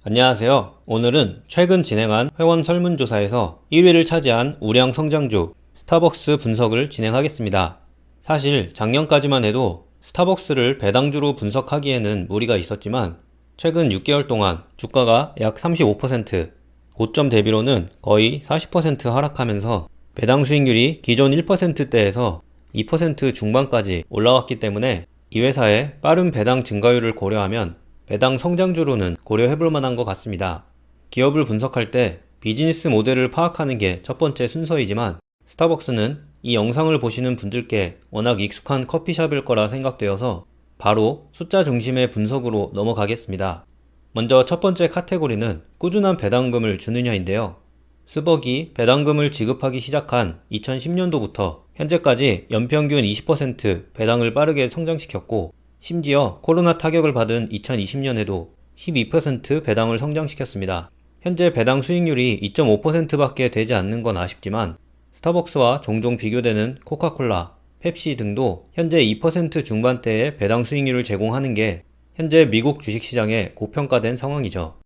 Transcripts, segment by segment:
안녕하세요. 오늘은 최근 진행한 회원 설문조사에서 1위를 차지한 우량 성장주 스타벅스 분석을 진행하겠습니다. 사실 작년까지만 해도 스타벅스를 배당주로 분석하기에는 무리가 있었지만 최근 6개월 동안 주가가 약 35%, 고점 대비로는 거의 40% 하락하면서 배당 수익률이 기존 1%대에서 2% 중반까지 올라왔기 때문에 이 회사의 빠른 배당 증가율을 고려하면 배당 성장주로는 고려해볼 만한 것 같습니다. 기업을 분석할 때 비즈니스 모델을 파악하는 게 첫 번째 순서이지만 스타벅스는 이 영상을 보시는 분들께 워낙 익숙한 커피숍일 거라 생각되어서 바로 숫자 중심의 분석으로 넘어가겠습니다. 먼저 첫 번째 카테고리는 꾸준한 배당금을 주느냐인데요. 스벅이 배당금을 지급하기 시작한 2010년도부터 현재까지 연평균 20% 배당을 빠르게 성장시켰고 심지어 코로나 타격을 받은 2020년에도 12% 배당을 성장시켰습니다. 현재 배당 수익률이 2.5%밖에 되지 않는 건 아쉽지만 스타벅스와 종종 비교되는 코카콜라, 펩시 등도 현재 2% 중반대의 배당 수익률을 제공하는 게 현재 미국 주식시장에 고평가된 상황이죠.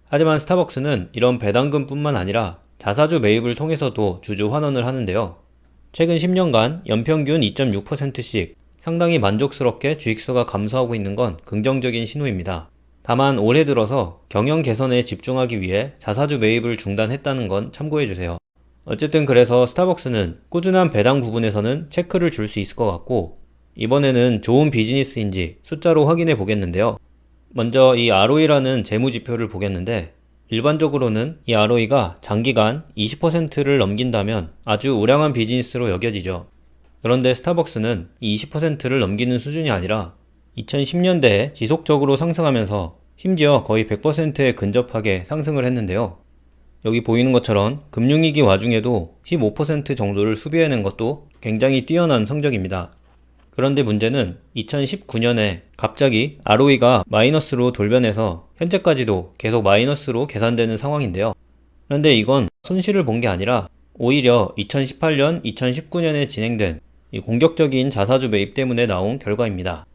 하지만 스타벅스는 이런 배당금뿐만 아니라 자사주 매입을 통해서도 주주 환원을 하는데요. 최근 10년간 연평균 2.6%씩 상당히 만족스럽게 주식수가 감소하고 있는 건 긍정적인 신호입니다. 다만 올해 들어서 경영 개선에 집중하기 위해 자사주 매입을 중단했다는 건 참고해주세요. 어쨌든 그래서 스타벅스는 꾸준한 배당 부분에서는 체크를 줄 수 있을 것 같고 이번에는 좋은 비즈니스인지 숫자로 확인해 보겠는데요. 먼저 이 ROE라는 재무지표를 보겠는데 일반적으로는 이 ROE가 장기간 20%를 넘긴다면 아주 우량한 비즈니스로 여겨지죠. 그런데 스타벅스는 이 20%를 넘기는 수준이 아니라 2010년대에 지속적으로 상승하면서 심지어 거의 100%에 근접하게 상승을 했는데요. 여기 보이는 것처럼 금융위기 와중에도 15% 정도를 수비해낸 것도 굉장히 뛰어난 성적입니다. 그런데 문제는 2019년에 갑자기 ROE가 마이너스로 돌변해서 현재까지도 계속 마이너스로 계산되는 상황인데요. 그런데 이건 손실을 본 게 아니라 오히려 2018년, 2019년에 진행된 이 공격적인 자사주 매입 때문에 나온 결과입니다.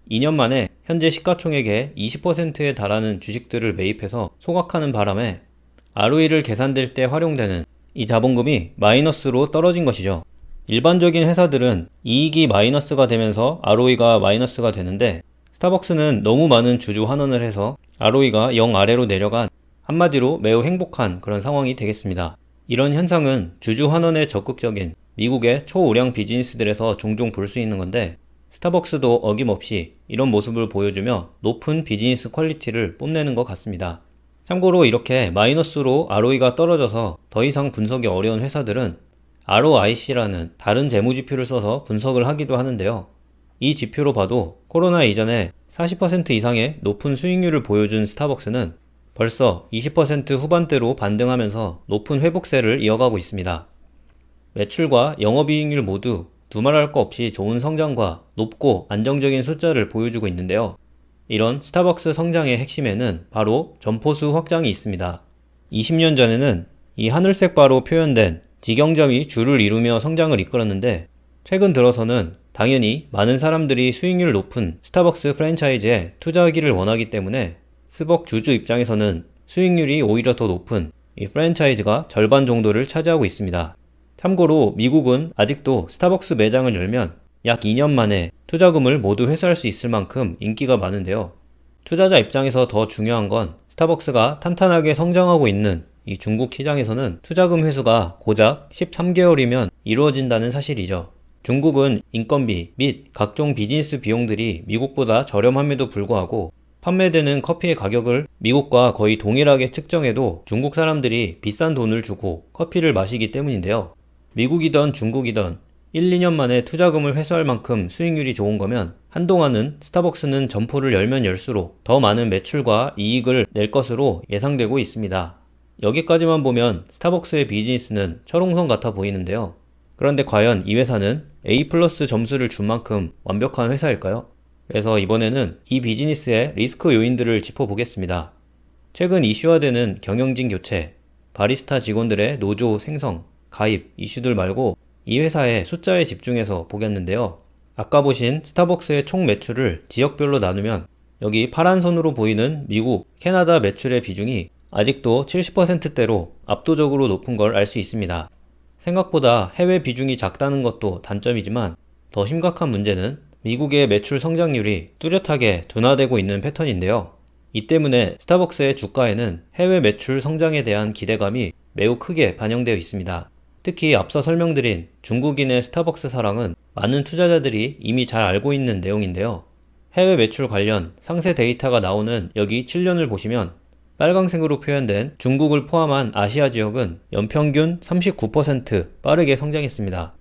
2년 만에 현재 시가총액의 20%에 달하는 주식들을 매입해서 소각하는 바람에 ROE를 계산될 때 활용되는 이 자본금이 마이너스로 떨어진 것이죠. 일반적인 회사들은 이익이 마이너스가 되면서 ROE가 마이너스가 되는데 스타벅스는 너무 많은 주주 환원을 해서 ROE가 0 아래로 내려간 한마디로 매우 행복한 그런 상황이 되겠습니다. 이런 현상은 주주 환원에 적극적인 미국의 초우량 비즈니스들에서 종종 볼 수 있는 건데 스타벅스도 어김없이 이런 모습을 보여주며 높은 비즈니스 퀄리티를 뽐내는 것 같습니다. 참고로 이렇게 마이너스로 ROE가 떨어져서 더 이상 분석이 어려운 회사들은 ROIC라는 다른 재무지표를 써서 분석을 하기도 하는데요. 이 지표로 봐도 코로나 이전에 40% 이상의 높은 수익률을 보여준 스타벅스는 벌써 20% 후반대로 반등하면서 높은 회복세를 이어가고 있습니다. 매출과 영업이익률 모두 두말할 거 없이 좋은 성장과 높고 안정적인 숫자를 보여주고 있는데요. 이런 스타벅스 성장의 핵심에는 바로 점포수 확장이 있습니다. 20년 전에는 이 하늘색 바로 표현된 직영점이 주를 이루며 성장을 이끌었는데 최근 들어서는 당연히 많은 사람들이 수익률 높은 스타벅스 프랜차이즈에 투자하기를 원하기 때문에 스벅 주주 입장에서는 수익률이 오히려 더 높은 이 프랜차이즈가 절반 정도를 차지하고 있습니다. 참고로 미국은 아직도 스타벅스 매장을 열면 약 2년 만에 투자금을 모두 회수할 수 있을 만큼 인기가 많은데요. 투자자 입장에서 더 중요한 건 스타벅스가 탄탄하게 성장하고 있는 이 중국 시장에서는 투자금 회수가 고작 13개월이면 이루어진다는 사실이죠. 중국은 인건비 및 각종 비즈니스 비용들이 미국보다 저렴함에도 불구하고 판매되는 커피의 가격을 미국과 거의 동일하게 측정해도 중국 사람들이 비싼 돈을 주고 커피를 마시기 때문인데요. 미국이든 중국이든 1, 2년 만에 투자금을 회수할 만큼 수익률이 좋은 거면 한동안은 스타벅스는 점포를 열면 열수록 더 많은 매출과 이익을 낼 것으로 예상되고 있습니다. 여기까지만 보면 스타벅스의 비즈니스는 철옹성 같아 보이는데요. 그런데 과연 이 회사는 A+ 점수를 준 만큼 완벽한 회사일까요? 그래서 이번에는 이 비즈니스의 리스크 요인들을 짚어보겠습니다. 최근 이슈화되는 경영진 교체, 바리스타 직원들의 노조 생성, 가입 이슈들 말고 이 회사의 숫자에 집중해서 보겠는데요. 아까 보신 스타벅스의 총 매출을 지역별로 나누면 여기 파란 선으로 보이는 미국, 캐나다 매출의 비중이 아직도 70%대로 압도적으로 높은 걸 알 수 있습니다. 생각보다 해외 비중이 작다는 것도 단점이지만 더 심각한 문제는 미국의 매출 성장률이 뚜렷하게 둔화되고 있는 패턴인데요. 이 때문에 스타벅스의 주가에는 해외 매출 성장에 대한 기대감이 매우 크게 반영되어 있습니다. 특히 앞서 설명드린 중국인의 스타벅스 사랑은 많은 투자자들이 이미 잘 알고 있는 내용인데요. 해외 매출 관련 상세 데이터가 나오는 여기 7년을 보시면 빨강색으로 표현된 중국을 포함한 아시아 지역은 연평균 39% 빠르게 성장했습니다.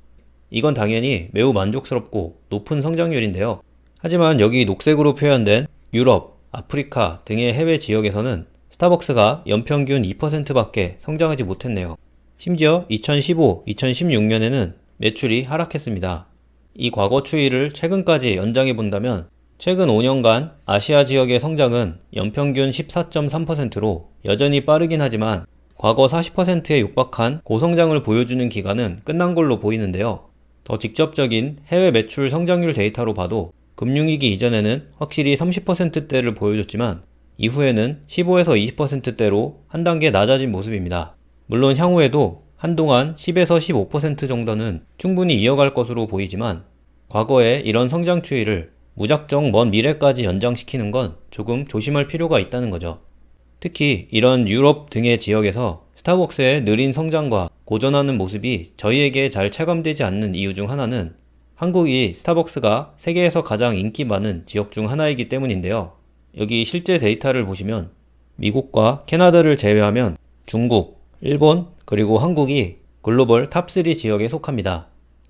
이건 당연히 매우 만족스럽고 높은 성장률인데요. 하지만 여기 녹색으로 표현된 유럽, 아프리카 등의 해외 지역에서는 스타벅스가 연평균 2%밖에 성장하지 못했네요. 심지어 2015, 2016년에는 매출이 하락했습니다. 이 과거 추이를 최근까지 연장해 본다면 최근 5년간 아시아 지역의 성장은 연평균 14.3%로 여전히 빠르긴 하지만 과거 40%에 육박한 고성장을 보여주는 기간은 끝난 걸로 보이는데요. 더 직접적인 해외 매출 성장률 데이터로 봐도 금융위기 이전에는 확실히 30%대를 보여줬지만 이후에는 15에서 20%대로 한 단계 낮아진 모습입니다. 물론 향후에도 한동안 10에서 15% 정도는 충분히 이어갈 것으로 보이지만 과거의 이런 성장 추이를 무작정 먼 미래까지 연장시키는 건 조금 조심할 필요가 있다는 거죠. 특히 이런 유럽 등의 지역에서 스타벅스의 느린 성장과 고전하는 모습이 저희에게 잘 체감되지 않는 이유 중 하나는 한국이 스타벅스가 세계에서 가장 인기 많은 지역 중 하나이기 때문인데요. 여기 실제 데이터를 보시면 미국과 캐나다를 제외하면 중국, 일본, 그리고 한국이 글로벌 탑3 지역에 속합니다.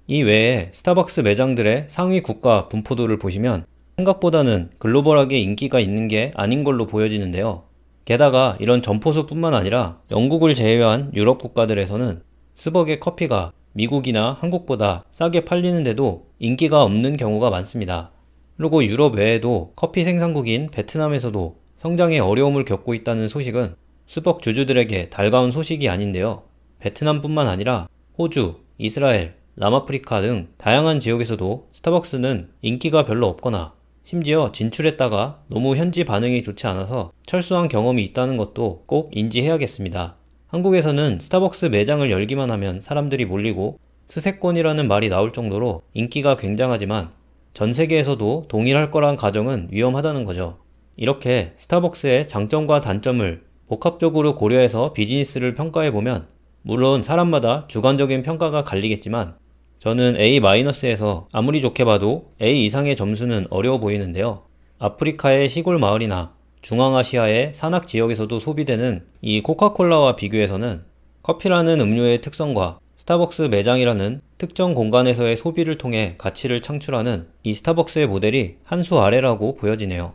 이 외에 스타벅스 매장들의 상위 국가 분포도를 보시면 생각보다는 글로벌하게 인기가 있는 게 아닌 걸로 보여지는데요. 게다가 이런 점포수뿐만 아니라 영국을 제외한 유럽 국가들에서는 스벅의 커피가 미국이나 한국보다 싸게 팔리는데도 인기가 없는 경우가 많습니다. 그리고 유럽 외에도 커피 생산국인 베트남에서도 성장에 어려움을 겪고 있다는 소식은 스벅 주주들에게 달가운 소식이 아닌데요. 베트남뿐만 아니라 호주, 이스라엘, 남아프리카 등 다양한 지역에서도 스타벅스는 인기가 별로 없거나 심지어 진출했다가 너무 현지 반응이 좋지 않아서 철수한 경험이 있다는 것도 꼭 인지해야겠습니다. 한국에서는 스타벅스 매장을 열기만 하면 사람들이 몰리고 스세권이라는 말이 나올 정도로 인기가 굉장하지만 전 세계에서도 동일할 거란 가정은 위험하다는 거죠. 이렇게 스타벅스의 장점과 단점을 복합적으로 고려해서 비즈니스를 평가해보면 물론 사람마다 주관적인 평가가 갈리겠지만 저는 A-에서 아무리 좋게 봐도 A 이상의 점수는 어려워 보이는데요. 아프리카의 시골 마을이나 중앙아시아의 산악 지역에서도 소비되는 이 코카콜라와 비교해서는 커피라는 음료의 특성과 스타벅스 매장이라는 특정 공간에서의 소비를 통해 가치를 창출하는 이 스타벅스의 모델이 한 수 아래라고 보여지네요.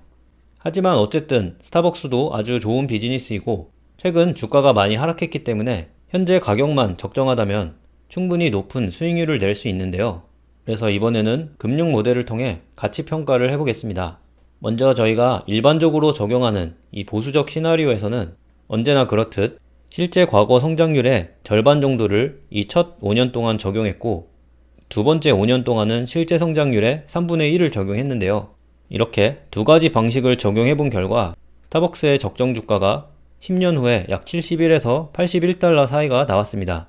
하지만 어쨌든 스타벅스도 아주 좋은 비즈니스이고 최근 주가가 많이 하락했기 때문에 현재 가격만 적정하다면 충분히 높은 수익률을 낼 수 있는데요. 그래서 이번에는 금융 모델을 통해 가치 평가를 해보겠습니다. 먼저 저희가 일반적으로 적용하는 이 보수적 시나리오에서는 언제나 그렇듯 실제 과거 성장률의 절반 정도를 이 첫 5년 동안 적용했고 두 번째 5년 동안은 실제 성장률의 3분의 1을 적용했는데요. 이렇게 두 가지 방식을 적용해 본 결과 스타벅스의 적정 주가가 10년 후에 약 71에서 81달러 사이가 나왔습니다.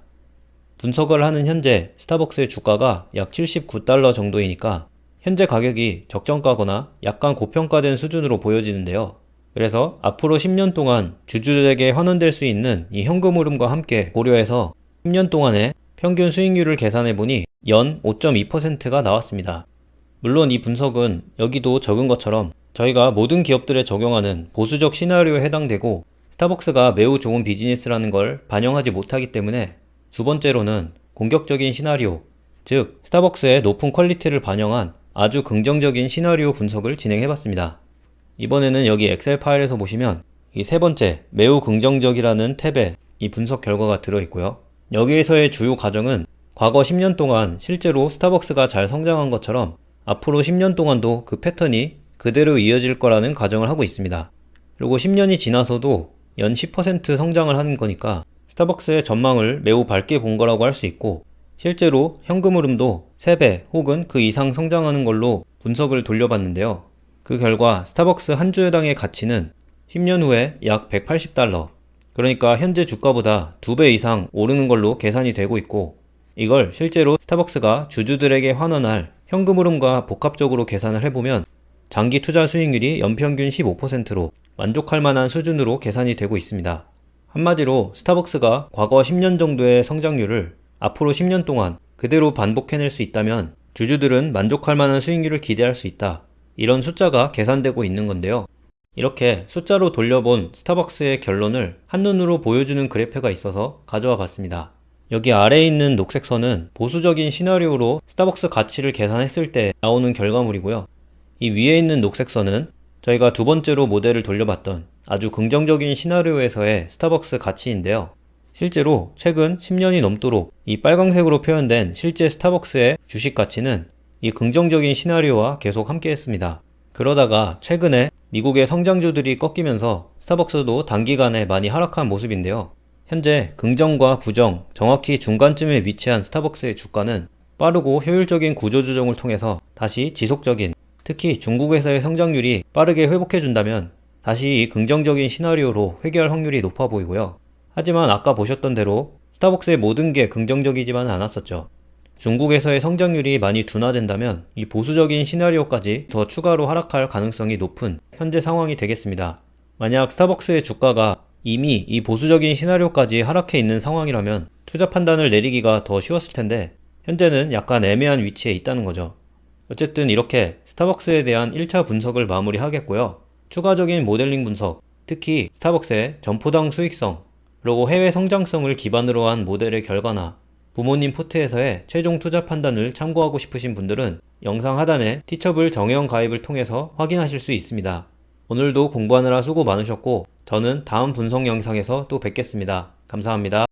분석을 하는 현재 스타벅스의 주가가 약 79달러 정도이니까 현재 가격이 적정가거나 약간 고평가된 수준으로 보여지는데요. 그래서 앞으로 10년 동안 주주들에게 환원될 수 있는 이 현금 흐름과 함께 고려해서 10년 동안의 평균 수익률을 계산해보니 연 5.2%가 나왔습니다. 물론 이 분석은 여기도 적은 것처럼 저희가 모든 기업들에 적용하는 보수적 시나리오에 해당되고 스타벅스가 매우 좋은 비즈니스라는 걸 반영하지 못하기 때문에 두 번째로는 공격적인 시나리오, 즉 스타벅스의 높은 퀄리티를 반영한 아주 긍정적인 시나리오 분석을 진행해봤습니다. 이번에는 여기 엑셀 파일에서 보시면 이 세 번째 매우 긍정적이라는 탭에 이 분석 결과가 들어있고요. 여기에서의 주요 가정은 과거 10년 동안 실제로 스타벅스가 잘 성장한 것처럼 앞으로 10년 동안도 그 패턴이 그대로 이어질 거라는 가정을 하고 있습니다. 그리고 10년이 지나서도 연 10% 성장을 하는 거니까 스타벅스의 전망을 매우 밝게 본 거라고 할 수 있고 실제로 현금 흐름도 3배 혹은 그 이상 성장하는 걸로 분석을 돌려봤는데요. 그 결과 스타벅스 한 주당의 가치는 10년 후에 약 180달러, 그러니까 현재 주가보다 2배 이상 오르는 걸로 계산이 되고 있고, 이걸 실제로 스타벅스가 주주들에게 환원할 현금 흐름과 복합적으로 계산을 해보면 장기 투자 수익률이 연평균 15%로 만족할 만한 수준으로 계산이 되고 있습니다. 한마디로 스타벅스가 과거 10년 정도의 성장률을 앞으로 10년 동안 그대로 반복해낼 수 있다면 주주들은 만족할 만한 수익률을 기대할 수 있다. 이런 숫자가 계산되고 있는 건데요. 이렇게 숫자로 돌려본 스타벅스의 결론을 한눈으로 보여주는 그래프가 있어서 가져와 봤습니다. 여기 아래에 있는 녹색 선은 보수적인 시나리오로 스타벅스 가치를 계산했을 때 나오는 결과물이고요. 이 위에 있는 녹색 선은 저희가 두 번째로 모델을 돌려봤던 아주 긍정적인 시나리오에서의 스타벅스 가치인데요. 실제로 최근 10년이 넘도록 이 빨강색으로 표현된 실제 스타벅스의 주식 가치는 이 긍정적인 시나리오와 계속 함께 했습니다. 그러다가 최근에 미국의 성장주들이 꺾이면서 스타벅스도 단기간에 많이 하락한 모습인데요. 현재 긍정과 부정, 정확히 중간쯤에 위치한 스타벅스의 주가는 빠르고 효율적인 구조조정을 통해서 다시 지속적인, 특히 중국에서의 성장률이 빠르게 회복해준다면 다시 이 긍정적인 시나리오로 회귀할 확률이 높아 보이고요. 하지만 아까 보셨던 대로 스타벅스의 모든 게 긍정적이지만은 않았었죠. 중국에서의 성장률이 많이 둔화된다면 이 보수적인 시나리오까지 더 추가로 하락할 가능성이 높은 현재 상황이 되겠습니다. 만약 스타벅스의 주가가 이미 이 보수적인 시나리오까지 하락해 있는 상황이라면 투자 판단을 내리기가 더 쉬웠을 텐데 현재는 약간 애매한 위치에 있다는 거죠. 어쨌든 이렇게 스타벅스에 대한 1차 분석을 마무리하겠고요. 추가적인 모델링 분석, 특히 스타벅스의 점포당 수익성, 그리고 해외 성장성을 기반으로 한 모델의 결과나 부모님 포트에서의 최종 투자 판단을 참고하고 싶으신 분들은 영상 하단에 티처블 정회원 가입을 통해서 확인하실 수 있습니다. 오늘도 공부하느라 수고 많으셨고 저는 다음 분석 영상에서 또 뵙겠습니다. 감사합니다.